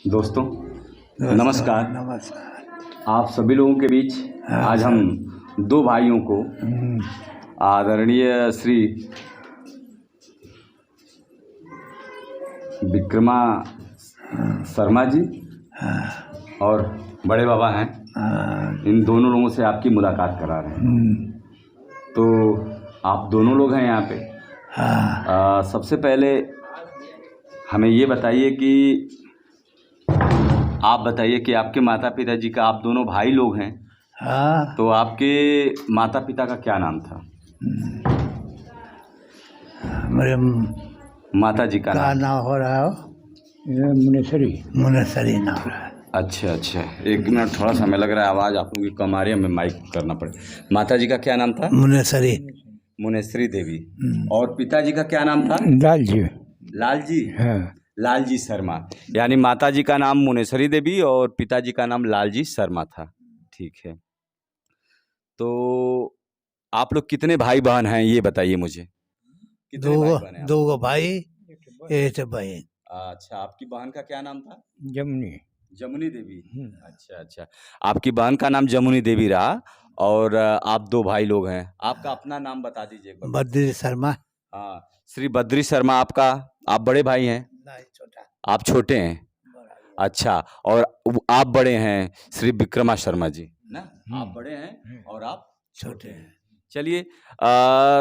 दोस्तों नमस्कार। नमस्कार। आप सभी लोगों के बीच आज हम दो भाइयों को आदरणीय श्री विक्रमा शर्मा जी और बड़े बाबा हैं, इन दोनों लोगों से आपकी मुलाकात करा रहे हैं। तो आप दोनों लोग हैं यहाँ पे। सबसे पहले हमें ये बताइए कि आप बताइए कि आपके माता पिता जी का, आप दोनों भाई लोग हैं, तो आपके माता पिता का क्या नाम था? मेरे माता जी का नाम हो रहा है मुनेसरी नाम हो रहा है। अच्छा, एक मिनट, थोड़ा सा हमें लग रहा है आवाज़ आप लोगों की कम आ रही है, हमें माइक करना पड़े। माता जी का क्या नाम था? मुनेश्वरी देवी। और पिताजी का क्या नाम था? लालजी शर्मा। यानी माता जी का नाम मुनेश्वरी देवी और पिताजी का नाम लालजी शर्मा था। ठीक है, तो आप लोग कितने भाई बहन हैं ये बताइए मुझे। दो भाई, एक बहन। अच्छा, आपकी बहन का क्या नाम था? जमुनी देवी। अच्छा, आपकी बहन का नाम जमुनी देवी रहा और आप दो भाई लोग हैं। आपका अपना नाम बता दीजिए। बद्री शर्मा। हाँ, श्री बद्री शर्मा आपका। आप बड़े भाई हैं? छोटा। आप छोटे हैं? अच्छा, और आप बड़े हैं श्री विक्रमा शर्मा जी ना? आप बड़े हैं और आप छोटे हैं। चलिए,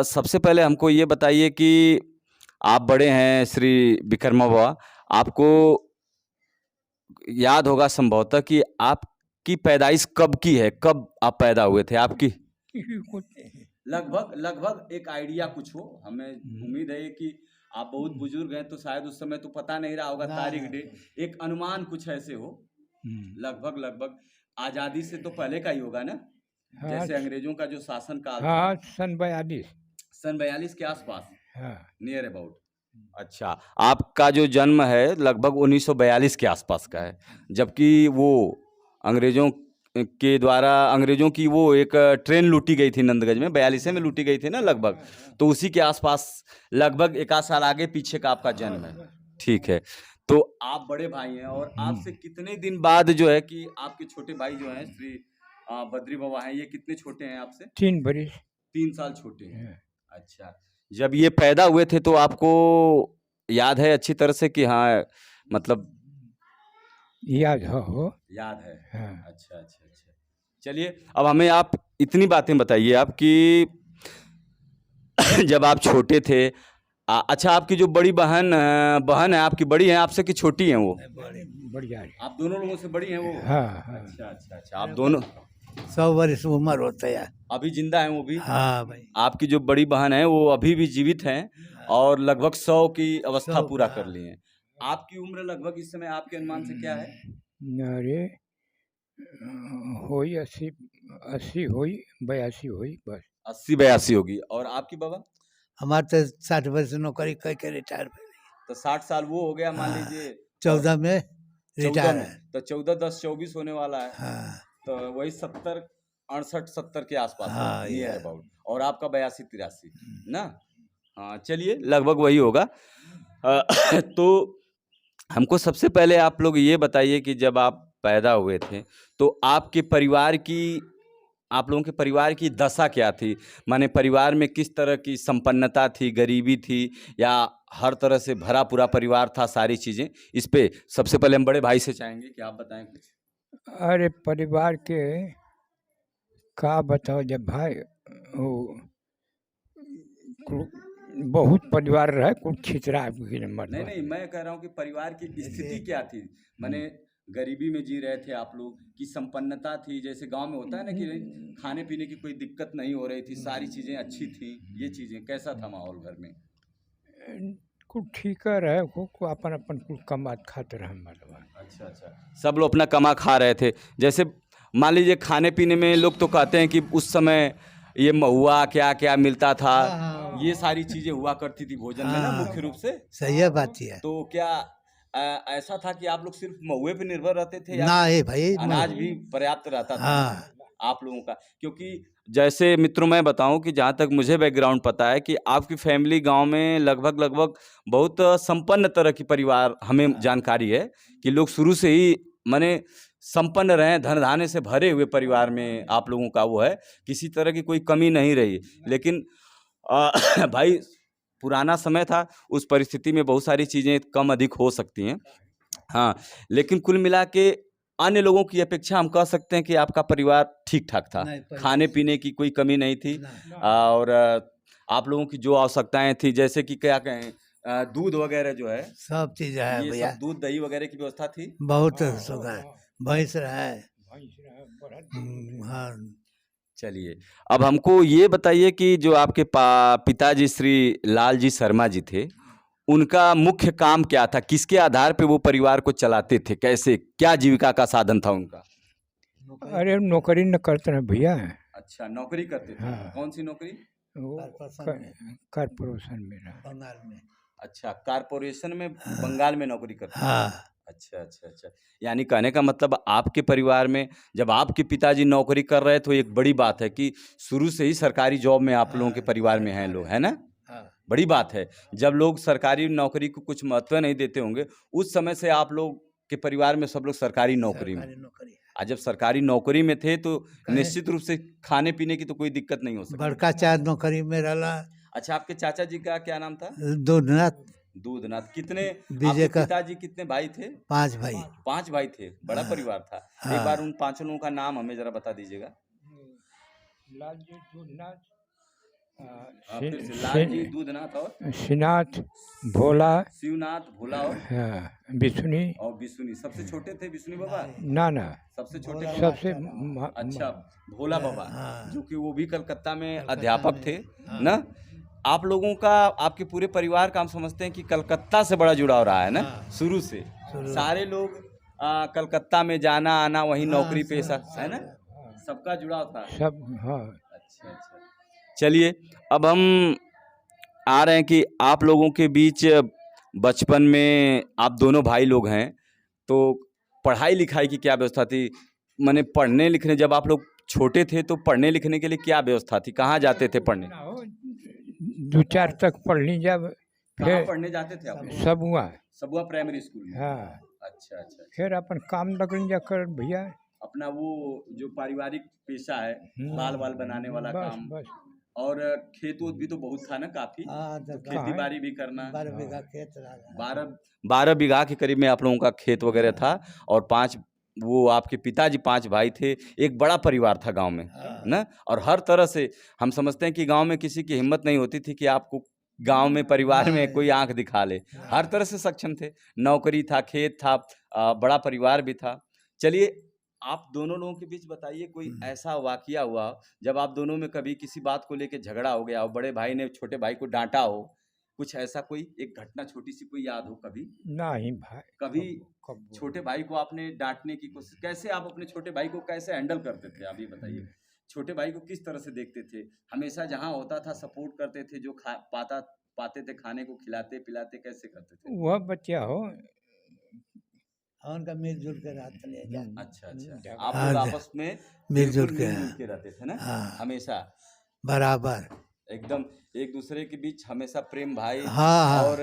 सबसे पहले हमको ये बताइए कि आप बड़े हैं श्री विक्रमा बाबा, आपको याद होगा संभवतः कि आपकी पैदाइश कब की है, कब आप पैदा हुए थे? आपकी लगभग एक आइडिया कुछ हो। हमें उम्मीद है कि आप बहुत बुजुर्ग हैं तो शायद उस समय तो पता नहीं रहा होगा तारीख डेट, एक अनुमान कुछ ऐसे हो। लगभग आजादी से तो पहले का ही होगा ना? जैसे अंग्रेजों का जो शासन काल था, सन 42 के आसपास, नियर अबाउट। अच्छा, आपका जो जन्म है लगभग 1942 के आसपास का है, जबकि वो अंग्रेजों के द्वारा, अंग्रेजों की वो एक ट्रेन लूटी गई थी नंदगंज में, 42 में लूटी गई थी ना लगभग, तो उसी के आसपास लगभग एक आध साल आगे पीछे का आपका जन्म है। ठीक है, तो आप बड़े भाई हैं और आपसे कितने दिन बाद जो है कि आपके छोटे भाई जो हैं श्री बद्री बाबा हैं, ये कितने छोटे हैं आपसे? 3 साल छोटे हैं। अच्छा, जब ये पैदा हुए थे तो आपको याद है अच्छी तरह से कि हाँ, मतलब याद है। हाँ। अच्छा। चलिए, अब हमें आप इतनी बातें बताइए आप कि जब आप छोटे थे, अच्छा, आपकी जो बड़ी बहन है आपकी, बड़ी है आपसे कि छोटी हैं वो? बड़ी है। आप दोनों लोगों से बड़ी हैं वो? हाँ। अच्छा, आप दोनों 100 वर्ष उम्र होता है। अभी जिंदा हैं वो भी? हाँ भाई। आपकी जो बड़ी बहन है वो अभी भी जीवित हैं और लगभग 100 की अवस्था पूरा कर ली हैं। आपकी उम्र लगभग इस समय आपके अनुमान से क्या है? अरे होई 80 होई 82 होई बस। 80-82 होगी। और आपकी बाबा? हमारे तो 60 वर्ष नौकरी करके रिटायर। तो 60 साल वो हो गया, मान लीजिए 14 में रिटायर है। तो 14 10 24 होने वाला है। हाँ। तो वही 70 68 70 के आसपास हाँ, नियर अबाउट। और आपका 82 83 ना? हाँ, चलिए, लगभग वही होगा। तो हमको सबसे पहले आप लोग ये बताइए कि जब आप पैदा हुए थे तो आपके परिवार की, आप लोगों के परिवार की दशा क्या थी? माने परिवार में किस तरह की संपन्नता थी, गरीबी थी, या हर तरह से भरा पूरा परिवार था, सारी चीज़ें? इस पे सबसे पहले हम बड़े भाई से चाहेंगे कि आप बताएं कुछ। अरे परिवार के का बताओ, जब भाई वो बहुत परिवार रहे, कुछ खिचरा नहीं, मैं कह रहा हूँ कि परिवार की स्थिति क्या थी? माने गरीबी में जी रहे थे आप लोग कि संपन्नता थी? जैसे गांव में होता है ना कि खाने पीने की कोई दिक्कत नहीं हो रही थी, सारी चीजें अच्छी थी, ये चीजें कैसा था माहौल घर में? कुछ ठीक रहे, को अपन कुछ कमात खाते रहे मतलब। अच्छा, सब लोग अपना कमा खा रहे थे। जैसे मान लीजिए खाने पीने में लोग तो कहते हैं कि उस समय ये महुआ क्या क्या मिलता था, ये सारी चीजें हुआ करती थी भोजन में ना, मुख्य रूप से। सही है बात है। तो क्या ऐसा था कि आप लोग सिर्फ महुए पे निर्भर रहते थे या ना है भाई, अनाज भी पर्याप्त रहता था? हाँ, आप लोगों का, क्योंकि जैसे मित्रों मैं बताऊं कि जहाँ तक मुझे बैकग्राउंड पता है कि आपकी फैमिली गांव में लगभग लगभग बहुत संपन्न तरह की परिवार हमें जानकारी है कि लोग शुरू से ही माने संपन्न रहे, धन धान्य से भरे हुए परिवार में आप लोगों का वो है, किसी तरह की कोई कमी नहीं रही। लेकिन भाई पुराना समय था, उस परिस्थिति में बहुत सारी चीज़ें कम अधिक हो सकती हैं। हाँ, लेकिन कुल मिला के अन्य लोगों की अपेक्षा हम कह सकते हैं कि आपका परिवार ठीक-ठाक था। खाने-पीने की कोई कमी नहीं थी और आप लोगों की जो आवश्यकताएँ थी जैसे कि क्या कहें दूध वगैरह जो है, सब चीज है ये भैया, सब दूध दही वगैरह की व्यवस्था थी? बहुत सुगा भैंस है। भैंस रहा, बढ़त हाँ, चलिए, अब हमको ये बताइए कि जो आपके पिताजी श्री लालजी शर्मा जी थे, उनका मुख्य काम क्या था? किसके आधार पे वो परिवार को चलाते थे? कैसे? क्या जीविका का साधन था उनका? अरे नौकरी न करते ना भैया। अच्छा, नौकरी करते थे। हाँ। कौन सी नौकरी? वो कारपोरेशन में रहा। बंगाल में। अच्छा, कारपोरेशन में बंगाल में नौकरी करते थे। हाँ, अच्छा, अच्छा, अच्छा। यानी कहने का मतलब आपके परिवार में जब आपके पिताजी नौकरी कर रहे तो एक बड़ी बात है कि शुरू से ही सरकारी जॉब में आप लोगों के परिवार में हैं लोग, है ना? हाँ, बड़ी बात है। जब लोग सरकारी नौकरी को कुछ महत्व नहीं देते होंगे, उस समय से आप लोग के परिवार में सब लोग सरकारी नौकरी में। सरकारी नौकरी है। जब सरकारी नौकरी में थे तो कहे- निश्चित रूप से खाने-पीने की तो कोई दिक्कत नहीं हो सकती। बड़का चार नौकरी में रहला। अच्छा, आपके चाचा जी का क्या नाम था? दूधनाथ दूधनाथ। कितने विजय आपके का पिताजी कितने भाई थे? 5 भाई। 5 भाई थे, बड़ा परिवार था। हाँ। एक बार उन पाँचों लोगों का नाम हमें ज़रा बता दीजिएगा। लालजी दूधनाथ, फिर से लालजी, दूधनाथ और श्रीनाथ, भोला, शिवनाथ, भोला और बिस्नी। बिशुनी। सबसे छोटे थे बिशुनी बाबा? ना सबसे छोटे भोला बाबा? सबसे अच्छा, भोला बाबा, हाँ। जो कि वो भी कलकत्ता में कलकत्ता अध्यापक में, थे हाँ। ना? आप लोगों का, आपके पूरे परिवार का हम समझते हैं कि कलकत्ता से बड़ा जुड़ाव रहा है ना? हाँ। शुरू से शुरू। सारे लोग कलकत्ता में जाना आना, वहीं हाँ, नौकरी पेशा, है ना? हाँ। सबका जुड़ाव था। सब। हाँ, अच्छा, अच्छा। चलिए, अब हम आ रहे हैं कि आप लोगों के बीच बचपन में आप दोनों भाई लोग हैं, तो पढ़ाई लिखाई की क्या व्यवस्था थी? माने पढ़ने लिखने, जब आप लोग छोटे थे तो पढ़ने लिखने के लिए क्या व्यवस्था थी? कहाँ जाते थे पढ़ने? 2-4 तक पढ़ ली जब कहाँ फिर पढ़ने जाते थे आप लोग? सब हुआ। सबुआ प्राइमरी स्कूल में? हाँ, अच्छा, अच्छा। फिर अपन काम लगन जाकर भैया। अपना वो जो पारिवारिक पेशा है, बाल वाल बनाने वाला बस काम, बस। और खेत उत भी तो बहुत था ना काफी, हाँ, तो तो खेती बाड़ी भी करना। 12 बीघा खेत रहा। 12 बीघा के करीब में आप लोगों का खेत वगैरह था, और 5 वो आपके पिताजी 5 भाई थे। एक बड़ा परिवार था गांव में हाँ। ना, और हर तरह से हम समझते हैं कि गांव में किसी की हिम्मत नहीं होती थी कि आपको गांव में परिवार में कोई आंख दिखा ले। हर तरह से सक्षम थे, नौकरी था, खेत था, बड़ा परिवार भी था। चलिए, आप दोनों लोगों के बीच बताइए कोई ऐसा वाकया हुआ जब आप दोनों में कभी किसी बात को लेके झगड़ा हो गया हो, बड़े भाई ने छोटे भाई को डांटा हो, कुछ ऐसा कोई एक घटना छोटी सी कोई याद हो कभी? नहीं भाई, कभी कब छोटे भाई को आपने डांटने की कोशिश, कैसे आप अपने छोटे भाई को कैसे हैंडल करते थे, आप ये बताइए। छोटे भाई को किस तरह से देखते थे? हमेशा जहाँ होता था सपोर्ट करते थे, जो पाते थे खाने को खिलाते पिलाते, कैसे करते थे? वह बच्चा हो। उनका मिलजुल के रहते ले जा। अच्छा, अच्छा। झगड़ा- आप हाँ, लोग आपस में मिलजुल बिल्कुल के, मिलजुल के रहते थे ना? हाँ। हमेशा बराबर। एकदम एक दूसरे के बीच हमेशा प्रेम भाई। हाँ, हाँ। और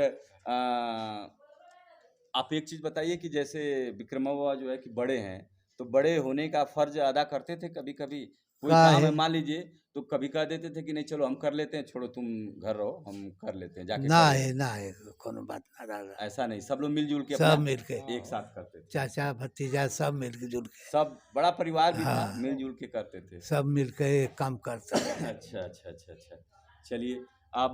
आप एक चीज बताइए कि जैसे विक्रम बाबा जो है कि बड़े हैं, तो बड़े होने का फर्ज अदा करते थे? कभी कभी कोई का काम है है? मान लीजिए, तो कभी कह देते थे कि नहीं चलो हम कर लेते हैं, छोड़ो तुम घर रहो, हम कर लेते हैं, जाके ना कर है, लेते ना है, कोनो बात ना रहा। हैं। ऐसा नहीं, सब लोग मिलजुल के सब अपना मिलके, एक साथ करते थे। चाचा भतीजा सब मिलके जुल के, सब बड़ा परिवार भी था, हाँ। मिलजुल के करते थे। सब मिलके एक काम करता है। अच्छा, अच्छा, अच्छा, अच्छा। चलिए, अब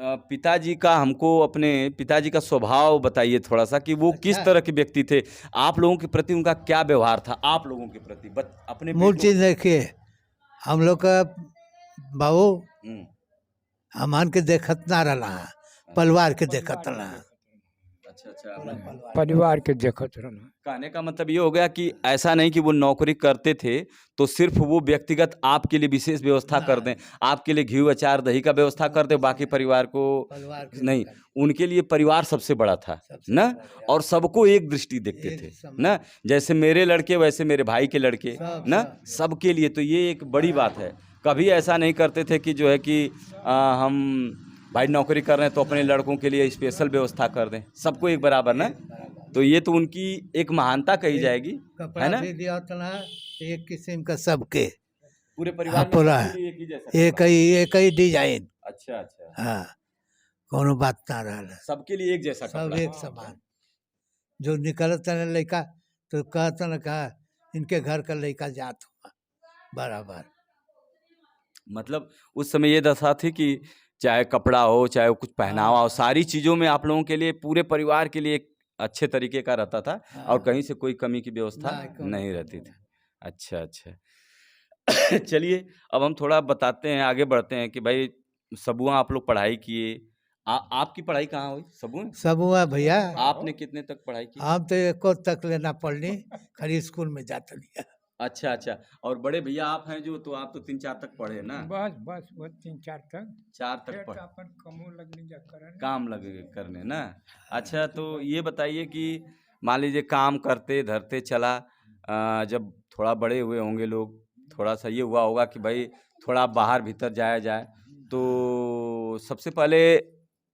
पिताजी का, हमको अपने पिताजी का स्वभाव बताइए थोड़ा सा कि वो किस अच्छा। तरह के व्यक्ति थे? आप लोगों के प्रति उनका क्या व्यवहार था? आप लोगों के प्रति अपने मूल बेटों- चीज देखिए, हम लोग का बाबू हम्म, हमान के देखत ना रहा, परिवार के देखत रहा। अच्छा, अच्छा अच्छा। पूरा परिवार परिवार के देखत रहना। कहने का मतलब ये हो गया कि ऐसा नहीं कि वो नौकरी करते थे तो सिर्फ वो व्यक्तिगत आपके लिए विशेष व्यवस्था कर दें, आपके लिए घी अचार दही का व्यवस्था कर दें, बाकी परिवार को परिवार के नहीं, निकल उनके लिए परिवार सबसे बड़ा था सबसे ना, बड़ा और सबको एक दृष्टि देखते एक थे समान। ना, जैसे मेरे लड़के वैसे मेरे भाई के लड़के सब, ना, सब। सबके लिए। तो ये एक बड़ी बात है। कभी ऐसा नहीं करते थे कि जो है कि हम भाई नौकरी कर रहे हैं तो अपने लड़कों के लिए स्पेशल व्यवस्था कर दें, सबको एक बराबर ना। तो ये तो उनकी एक महानता कही जाएगी, है कपड़ा ना। भी दिया उतना एक किस्म का सबके, पूरे हाँ परिवार में पूरा सबके लिए एक ही जैसा कपड़ा। एक ही डिजाइन। अच्छा अच्छा, हाँ कोनो बात ना रहा, सबके लिए एक जैसा सब कपड़ा। एक समान। जो निकलता न लड़का तो कहता न कहा इनके घर का लड़का जात हुआ बराबर। मतलब उस समय ये दशा थी कि चाहे कपड़ा हो चाहे कुछ पहनावा हो, सारी चीज़ों में आप लोगों के लिए पूरे परिवार के लिए एक अच्छे तरीके का रहता था, और कहीं से कोई कमी की व्यवस्था नहीं रहती थी। अच्छा अच्छा। चलिए अब हम थोड़ा बताते हैं, आगे बढ़ते हैं कि भाई सबुआ आप लोग पढ़ाई किए, आपकी पढ़ाई कहाँ हुई सबुआ? सब हुआ भैया। आपने कितने तक पढ़ाई की? हम तो एको तक लेना पढ़नी, खाली स्कूल में जाता नहीं। अच्छा अच्छा। और बड़े भैया आप हैं जो, तो आप तो 3-4 तक पढ़े ना? बस बस बस 3-4 तक 4 तक फिर पढ़े, तो अपन कमो लगने जा करने। काम लगे करने ना। अच्छा तो ये बताइए कि मान लीजिए काम करते धरते चला, जब थोड़ा बड़े हुए होंगे लोग, थोड़ा सा ये हुआ होगा कि भाई थोड़ा बाहर भीतर जाया जाए, तो सबसे पहले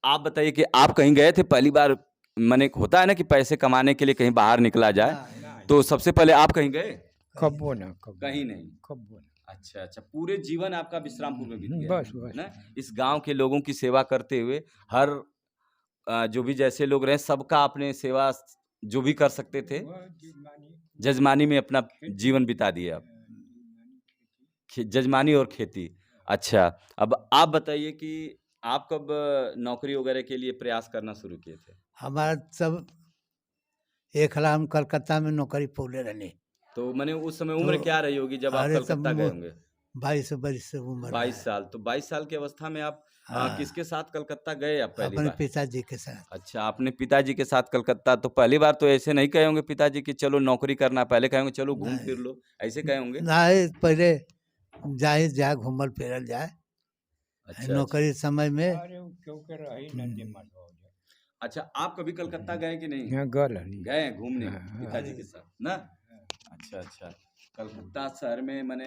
आप बताइए कि आप कहीं गए थे पहली बार? माने होता है ना कि पैसे कमाने के लिए कहीं बाहर निकला जाए, तो सबसे पहले आप कहीं गए? कबो ना कबो कहीं नहीं। कबो ना। अच्छा अच्छा, पूरे जीवन आपका विश्रामपुर में बीत गया बस बस ना, इस गांव के लोगों की सेवा करते हुए। हर जो भी जैसे लोग रहे सबका आपने सेवा जो भी कर सकते थे, जजमानी में अपना जीवन बिता दिया आप, जजमानी और खेती। अच्छा अब आप बताइए कि आप कब नौकरी वगैरह के लिए प्रयास करना शुरू किए थे? हमारा सब एक हला हम कलकत्ता में नौकरी पौले रहने। तो मैंने उस समय उम्र तो क्या रही होगी जब आप अरे कलकत्ता गए होंगे? 22 बरिस से उम्र 22 है। साल। तो 22 साल की अवस्था में आप हाँ। किसके साथ कलकत्ता गए आप पहली अपने बार? पिताजी के साथ। अच्छा, आपने पिताजी के साथ कलकत्ता। तो पहली बार तो ऐसे नहीं कहे होंगे पिताजी कि चलो नौकरी करना, पहले कहे होंगे चलो घूम फिर लो, ऐसे कहे होंगे? नहीं पहले जाए घूमल फिरल जाए अच्छा नौकरी समय में। अरे वो क्यों कर रही ना दिमाग हो जाए। अच्छा, आप कभी कलकत्ता गए कि नहीं? यहाँ गल हनी। गए हैं घूमने हाँ। पिताजी के साथ ना? अच्छा अच्छा। कलकत्ता शहर में मैंने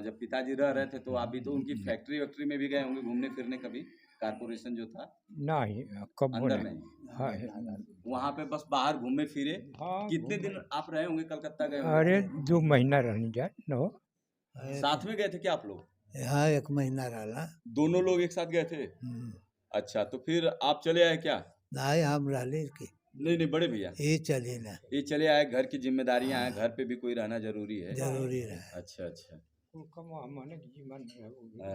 जब पिताजी रह रहे थे तो आप भी तो उनकी फैक्ट्री वैक्ट्री में भी गए होंगे घूमने फिरने कभी? कारपोरेशन जो था नहीं कबो अंदर नहीं। नहीं, हाँ वहाँ पे बस बाहर घूमे फिरे। हाँ, कितने दिन आप रहे होंगे कलकत्ता गए होंगे? अरे 2 महीना रहने जाए न। साथ में गए थे क्या आप लोग? यहाँ 1 महीना रहा। दोनों लोग एक साथ गए थे? अच्छा, तो फिर आप चले आए क्या? नहीं हम रहले की नहीं नहीं, बड़े भैया ये चले ना ये चले आए, घर की जिम्मेदारियां हैं, घर पे भी कोई रहना जरूरी है। जरूरी रहा। अच्छा अच्छा अच्छा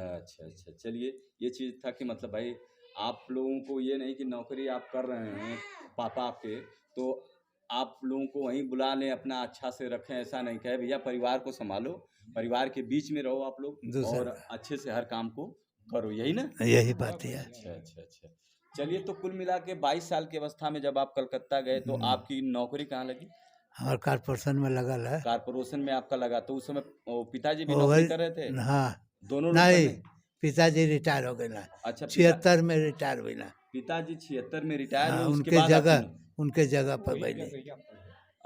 अच्छा अच्छा। चलिए ये चीज़ था कि मतलब भाई आप लोगों को ये नहीं कि नौकरी आप कर रहे हैं पापा आपके, तो आप लोगों को वहीं बुला लें, अपना अच्छा से रखें, ऐसा नहीं कहे भैया परिवार को संभालो, परिवार के बीच में रहो आप लोग दूसरा। और अच्छे से हर काम को करो, यही ना? यही बात है। अच्छा अच्छा अच्छा। चलिए तो कुल मिला के 22 साल की अवस्था में जब आप कलकत्ता गए तो आपकी नौकरी कहाँ लगी? हमारे कारपोरेशन में लगल है। कारपोरेशन में आपका लगा, तो उस समय पिताजी भी वो नौकरी वही- कर रहे थे? हाँ दोनों लोग नहीं कर रहे? पिताजी रिटायर हो गए ना। अच्छा 76 में रिटायर हुई ना। पिताजी 76 में रिटायर हुए, उसके उनके बाद जगह आपकी उनके जगह पर बैठे।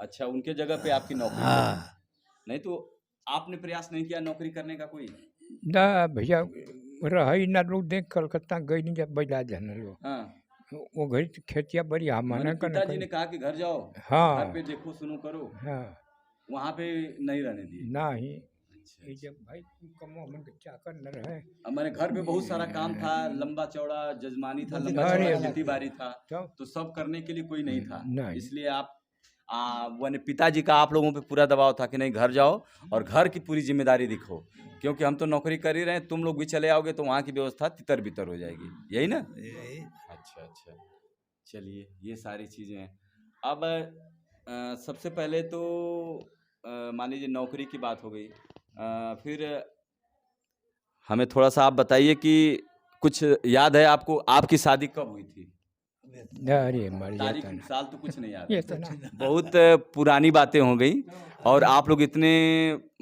अच्छा उनके जगह पे आपकी नौकरी लगी। हाँ नहीं तो आपने प्रयास नहीं किया नौकरी करने का कोई? ना भैया रही ना लोग देख कलकत्ता गई नहीं जब बैला जाना लोग हाँ, वो घड़ी तो खेतिया बड़ी मैंने हमारा का पिताजी ने कहा कि घर जाओ, हाँ। घर पे देखो सुनो करो, हाँ वहाँ पे नहीं रहने दिए? नहीं अच्छा, ये जब भाई तू कमो मन के चाकर न रहे अब मैंने घर पे बहुत सारा काम था, लंबा चौड़ा जजमानी था, लंबा अरे चौड़ा खेती बाड़ी था, तब तो सब करने के लिए कोई नहीं था, नहीं। इसलिए आप मैंने पिताजी का आप लोगों पे पूरा दबाव था कि नहीं घर जाओ और घर की पूरी जिम्मेदारी दिखो, क्योंकि हम तो नौकरी कर ही रहे हैं, तुम लोग भी चले आओगे तो वहाँ की व्यवस्था तितर बितर हो जाएगी, यही ना? यही। अच्छा अच्छा। चलिए ये सारी चीज़ें हैं। अब सबसे पहले तो मान लीजिए नौकरी की बात हो गई, फिर हमें थोड़ा सा आप बताइए कि कुछ याद है आपको आपकी शादी कब हुई थी? अरे मर तारीख जाता ना साल तो कुछ नहीं याद ये है। तो ना बहुत पुरानी बातें हो गई। और आप लोग इतने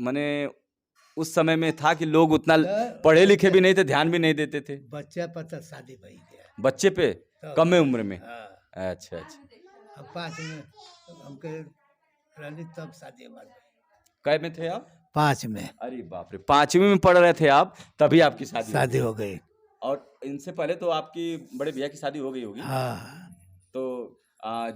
माने उस समय में था कि लोग उतना पढ़े लिखे भी नहीं थे, ध्यान भी नहीं देते थे बच्चा पता शादी भई गया बच्चे पे, तब। कम उम्र में। हाँ अच्छा अच्छा। अब 5 में हमके रहनी तब शादी हमारी भई। कै में थे आप? 5 में अरे बाप रे, 5वीं में पढ़ रहे थे आप तभी आपकी शादी शादी हो हो गई। गई। और इनसे पहले तो आपकी बड़े भैया की शादी हो गई होगी। हाँ तो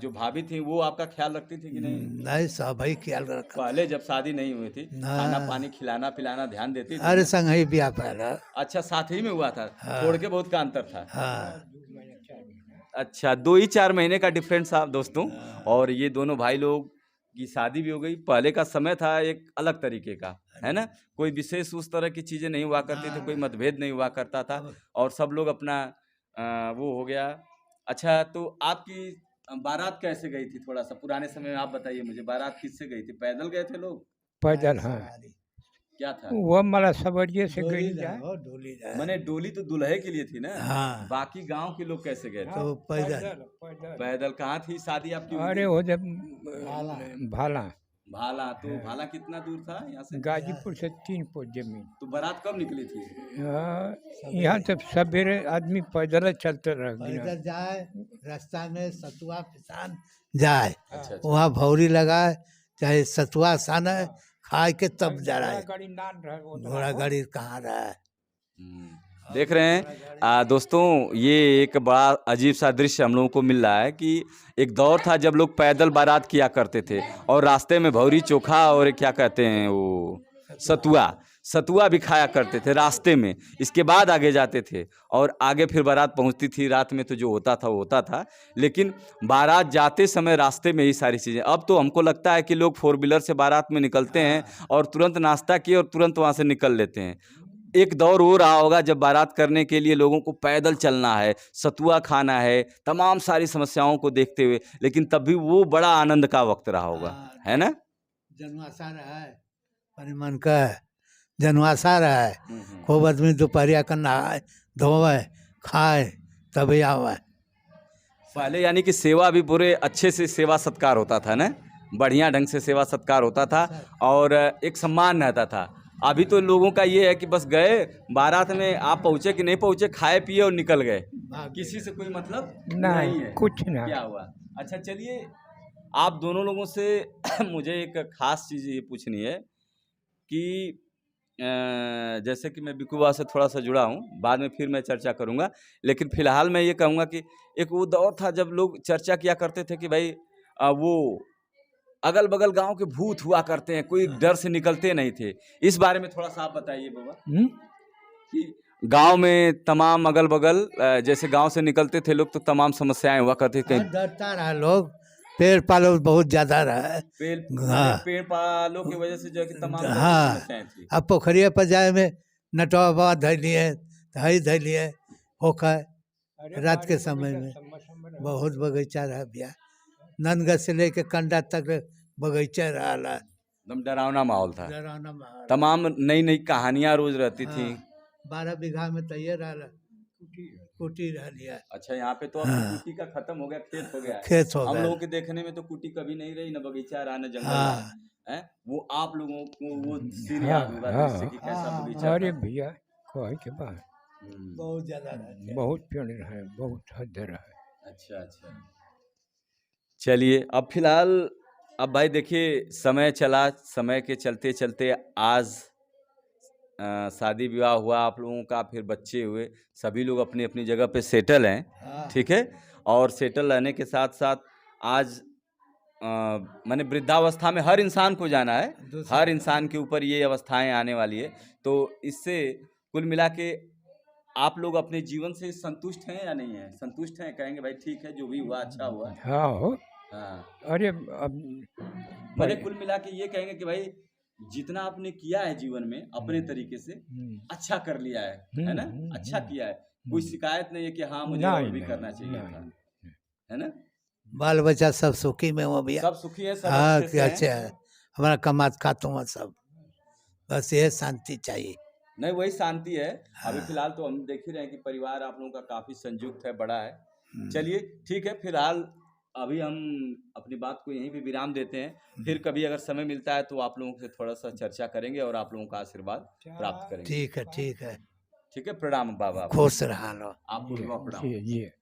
जो भाभी थी वो आपका ख्याल रखती थी कि नहीं? नहीं सब ही ख्याल रखा। पहले जब शादी नहीं हुई थी, हाँ। खाना पानी खिलाना पिलाना ध्यान देती थी अरे ना? संग ही ब्याह पहला। अच्छा, साथ ही में हुआ था। हाँ। छोड़ के बहुत का अंतर था। हाँ 2 महीने 4 महीने अच्छा, 2 ही 4 महीने का डिफरेंस था दोस्तों। और ये दोनों भाई लोग की शादी भी हो गई। पहले का समय था एक अलग तरीके का, है ना? कोई विशेष उस तरह की चीजें नहीं हुआ करती थी, कोई मतभेद नहीं हुआ करता था और सब लोग अपना वो हो गया। अच्छा, तो आपकी बारात कैसे गई थी? थोड़ा सा पुराने समय में आप बताइए मुझे, बारात किससे गई थी? पैदल गए थे लोग? पैदल हाँ क्या था? वो मला सवरिये से डोली गई जाए जाए हो डोली जाए। मैंने डोली तो दुल्हे के लिए थी ना। हाँ बाकी गांव के लोग कैसे गए थे? तो पैदल पैदल पैदल। कहाँ थी शादी आपकी? हुई अरे थी? वो जब भाला भाला। तो भाला कितना दूर था यहाँ से? गाजीपुर से 3 फुट जमीन तो बारात कब निकली थी? यहाँ से सवेरे आदमी पैदल चलते रह गया। पैदल जाए रास्ता में सतुआ पिसान जाए अच्छा अच्छा। वहाँ भौरी लगाए चाहे सतुआ साने खाए के तब जा रहा है। गाड़ी नान रहा वो तो घोड़ा गाड़ी कहाँ रहा है। देख रहे हैं दोस्तों, ये एक बड़ा अजीब सा दृश्य हम लोगों को मिल रहा है कि एक दौर था जब लोग पैदल बारात किया करते थे और रास्ते में भौरी चोखा और क्या कहते हैं वो सतुआ भी खाया करते थे रास्ते में। इसके बाद आगे जाते थे और आगे फिर बारात पहुंचती थी। रात में तो जो होता था वो होता था, लेकिन बारात जाते समय रास्ते में ही सारी चीज़ें। अब तो हमको लगता है कि लोग 4 व्हीलर से बारात में निकलते हैं और तुरंत नाश्ता किए और तुरंत वहाँ से निकल लेते हैं। एक दौर हो रहा होगा जब बारात करने के लिए लोगों को पैदल चलना है, सतुआ खाना है, तमाम सारी समस्याओं को देखते हुए, लेकिन तब भी वो बड़ा आनंद का वक्त रहा होगा, है ना? जनवासा रहा है परिमन का जनवासा रहा है। खूब आदमी दोपहरिया का नहाए धोवे खाए तभी आवे। पहले यानी कि सेवा भी पूरे अच्छे से सेवा सत्कार होता था ना, बढ़िया ढंग से सेवा सत्कार होता था और एक सम्मान रहता था। अभी तो लोगों का ये है कि बस गए बारात में, आप पहुँचे कि नहीं पहुँचे, खाए पिए और निकल गए, किसी से कोई मतलब नहीं है। कुछ ना क्या हुआ? अच्छा चलिए, आप दोनों लोगों से मुझे एक खास चीज़ ये पूछनी है कि जैसे कि मैं बिकुबा से थोड़ा सा जुड़ा हूँ, बाद में फिर मैं चर्चा करूँगा, लेकिन फिलहाल मैं ये कहूँगा कि एक वो दौर था जब लोग चर्चा किया करते थे कि भाई वो अगल बगल गांव के भूत हुआ करते हैं, कोई डर से निकलते नहीं थे। इस बारे में थोड़ा सा आप बताइए बाबा कि गांव में तमाम अगल बगल जैसे गांव से निकलते थे लोग तो तमाम समस्याएं हुआ करती थी। डरता रहा लोग, पेड़ पालो बहुत ज्यादा रहा है। पेड़ पालों की वजह से जो है कि तमाम समस्याएं थी। अब पोखरिया पर जाए में नटवा बाबा धैलिए धैलिए होकर रात के समय में बहुत बगीचा रहा भैया। नंदगढ़ से लेके कंडा तक बगीचा रहा। एकदम डरावना माहौल था, डरावना माहौल। तमाम नई नई कहानियां रोज रहती थी। 12 बीघा में तैयार रहा कुटी रह लिया। अच्छा, यहाँ पे तो अब कुटी का खत्म हो गया, खेत हो गया। खेत हो हम गया। लोगों के देखने में तो कुटी कभी नहीं रही, न बगीचा रहा न जंगल रहा है। वो आप लोगों को वो सीन याद होगा जैसे कि कैसा बगीचा। अरे भैया कहे के बाद बहुत ज्यादा रहा, बहुत पेड़ रहे, बहुत हद रहे। अच्छा अच्छा। चलिए, अब फिलहाल अब भाई देखिए समय चला, समय के चलते चलते आज शादी विवाह हुआ आप लोगों का, फिर बच्चे हुए, सभी लोग अपनी अपनी जगह पे सेटल हैं, ठीक है। और सेटल रहने के साथ साथ आज माने वृद्धावस्था में हर इंसान को जाना है, हर इंसान के ऊपर ये अवस्थाएं आने वाली है। तो इससे कुल मिला के आप लोग अपने जीवन से संतुष्ट हैं या नहीं हैं? संतुष्ट हैं, कहेंगे भाई ठीक है जो भी हुआ अच्छा हुआ। हाँ अरे अब मैंने कुल मिला के ये कहेंगे कि भाई जितना आपने किया है जीवन में अपने तरीके से अच्छा कर लिया है ना, अच्छा किया है, कोई शिकायत नहीं है कि हाँ मुझे और भी करना चाहिए था, है ना? बाल बच्चा सब सुखी में हो भैया, सब सुखी है, सब हाँ अच्छे से हैं। अच्छा है, हमारा कमात खाता हूँ सब, बस ये शांति चाहिए। नहीं वही शांति है। अभी फिलहाल तो हम देख ही रहे हैं कि परिवार आप लोगों का काफी संयुक्त है, बड़ा है, चलिए ठीक है, फिलहाल अभी हम अपनी बात को यहीं पे विराम देते हैं। फिर कभी अगर समय मिलता है तो आप लोगों से थोड़ा सा चर्चा करेंगे और आप लोगों का आशीर्वाद प्राप्त करेंगे। ठीक है, ठीक है। ठीक है, प्रणाम बाबा। खुश रहा लो। आपको भी बहुत प्रणाम। जी जी। चलिए।